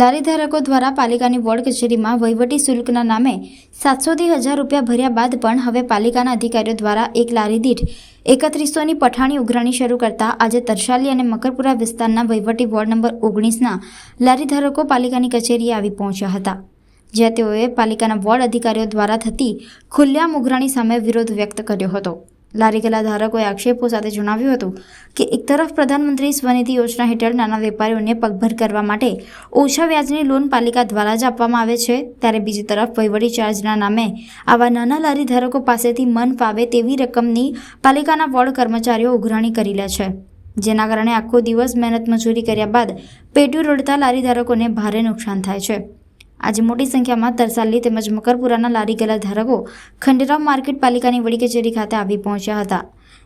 લારી ધારકો દ્વારા પાલિકાની વોર્ડ કચેરીમાં વહીવટી શુલ્કના નામે 700 થી 1000 રૂપિયા ભર્યા બાદ પણ હવે પાલિકાના અધિકારીઓ દ્વારા એક લારી દીઠ 3100ની પઠાણી ઉઘરાણી શરૂ કરતા આજે તરસાલી અને મકરપુરા વિસ્તારના વહીવટી વોર્ડ નંબર 19ના લારી ધારકો પાલિકાની કચેરીએ આવી પહોંચ્યા હતા, જ્યાં તેઓએ પાલિકાના વોર્ડ અધિકારીઓ દ્વારા થતી ખુલ્લેઆમ ઉઘરાણી સામે વિરોધ વ્યક્ત કર્યો હતો। લારી ગલ્લા ધારકોએ આક્ષેપો સાથે જણાવ્યું હતું કે એક તરફ પ્રધાનમંત્રી સ્વનિધિ યોજના હેઠળ નાના વેપારીઓને પગભર કરવા માટે ઓછા વ્યાજની લોન પાલિકા દ્વારા જ આપવામાં આવે છે, ત્યારે બીજી તરફ વહીવટી ચાર્જના નામે આવા નાના લારી ધારકો પાસેથી મન ફાવે તેવી રકમની પાલિકાના વોર્ડ કર્મચારીઓ ઉઘરાણી કરી લે છે, જેના કારણે આખો દિવસ મહેનત મજૂરી કર્યા બાદ પેટ્યું રડતા લારી ધારકોને ભારે નુકસાન થાય છે। આજે મોટી સંખ્યામાં તરસાલી તેમજ મકરપુરાના લારી ગલ્લા ધારકો ખંડેરાવ માર્કેટ પાલિકાની વડી કચેરી ખાતે આવી પહોંચ્યા હતા,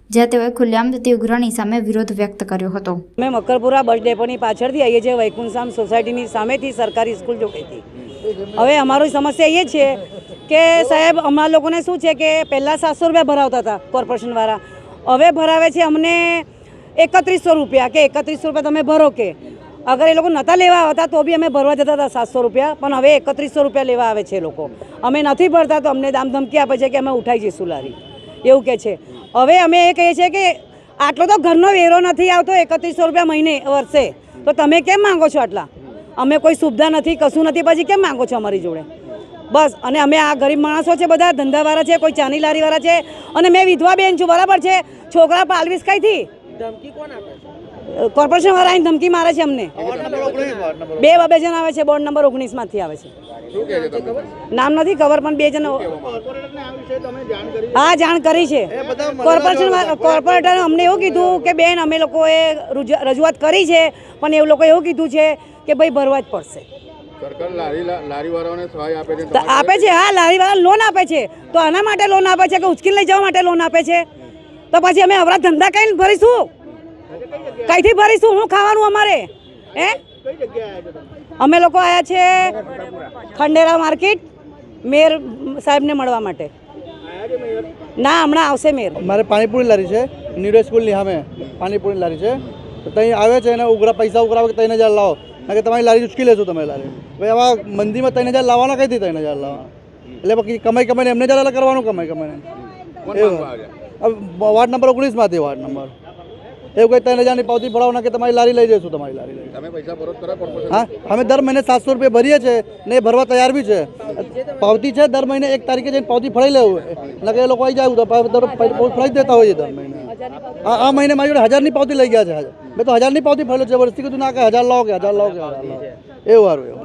જ્યાં તેઓએ ખુલ્લેઆમ થતી ઉઘરાણી સામે વિરોધ વ્યક્ત કર્યો હતો। અમે મકરપુરા બસ ડેપોની પાછળથી આવીએ છીએ, વૈકુંઠધામ સોસાયટીની સામેથી સરકારી સ્કૂલ જોડેથી। હવે અમારી સમસ્યા એ છે કે સાહેબ અમારા લોકોને શું છે કે પહેલાં 700 રૂપિયા ભરાવતા હતા કોર્પોરેશનવાળા, હવે ભરાવે છે અમને 3100 રૂપિયા કે 3100 રૂપિયા તમે ભરો કે અગર એ લોકો નહોતા લેવા આવતા તો બી અમે ભરવા જતા હતા 700 રૂપિયા, પણ હવે 3100 રૂપિયા લેવા આવે છે લોકો। અમે નથી ભરતા તો અમને દામ ધમકી આપે છે કે અમે ઉઠાઈ જઈશું લારી, એવું કહે છે। હવે અમે એ કહીએ છીએ કે આટલો તો ઘરનો વેરો નથી આવતો 3100 રૂપિયા મહિને વર્ષે, તો તમે કેમ માંગો છો આટલા? અમે કોઈ સુવિધા નથી, કશું નથી, પછી કેમ માંગો છો અમારી જોડે? બસ, અને અમે આ ગરીબ માણસો છે, બધા ધંધાવાળા છે, કોઈ ચાની લારીવાળા છે, અને મેં વિધવા બેન છું, બરાબર છે। છોકરા પાલવીસ કઈથી ધમકી કોણ આપે છે? કોર્પોરેશન વાળા આવીને ધમકી મારે છે અમને। 2 જણ આવે છે, વોર્ડ નંબર 19 માંથી આવે છે, નામ નથી ખબર પણ 2 જણ। હા, જાણ કરી છે કોર્પોરેટરે અમને એવું કીધું કે બેન અમે લોકોએ રજૂઆત કરી છે, પણ એ લોકો એવું કીધું છે કે ભાઈ ભરવા જ પડશે। આપે છે, હા, લારીવાળા લોન આપે છે, તો આના માટે લોન આપે છે કે ઉચકીને લઈ જવા માટે લોન આપે છે? તો પછી અમે આપણા ધંધા કઈ ભરીશું, કઈથી ભરીશું? શું ખાવાનું અમારે? હે, અમે લોકો આવ્યા છે ખંડેરાવ માર્કેટ મેયર સાહેબને મળવા માટે। ના, હમણાં આવશે મેયર। મારે પાણીપુરી લારી છે, નીડો સ્કૂલની સામે પાણીપુરી લારી છે, તો ત્યાં આવે છે અને પૈસા ઉઘરાવે કે 3000 લાવો, ના કે તમારી લારી ઉચકી લેશું તમે લારી। ભાઈ આવા મંદીમાં 3000 લાવવાના કઈથી 3000 લાવવાના? એટલે પછી કમાઈને એમને જ કરવાનું, કમાઈને વોર્ડ નંબર 19 માંથી વોર્ડ નંબર એવું કંઈ 3000ની પાવતી ભરાવના કે તમારી લારી લઈ જઈશું, તમારી લારી લઈ। તમે પૈસા ભરો ખરા કોર્પોરેશન? હા, અમે દર મહિને 700 રૂપિયા ભરીએ છીએ ને એ ભરવા તૈયાર બી છે, પાવતી છે। દર મહિને 1 તારીખે જઈને પાવતી ફળાઈ લેવું, એટલે કે એ લોકો આવી જાય તો ફળાઈ દેતા હોઈએ દર મહિને। આ મહિને મારી જોડે 1000ની પાવતી લઈ ગયા છે, મેં તો 1000ની પાવતી ફળેલો છે, વર્ષથી કીધું ના કે 1000 લાવો કે 1000 લાવો કે 1000 લાવો, એવું સારું એવું।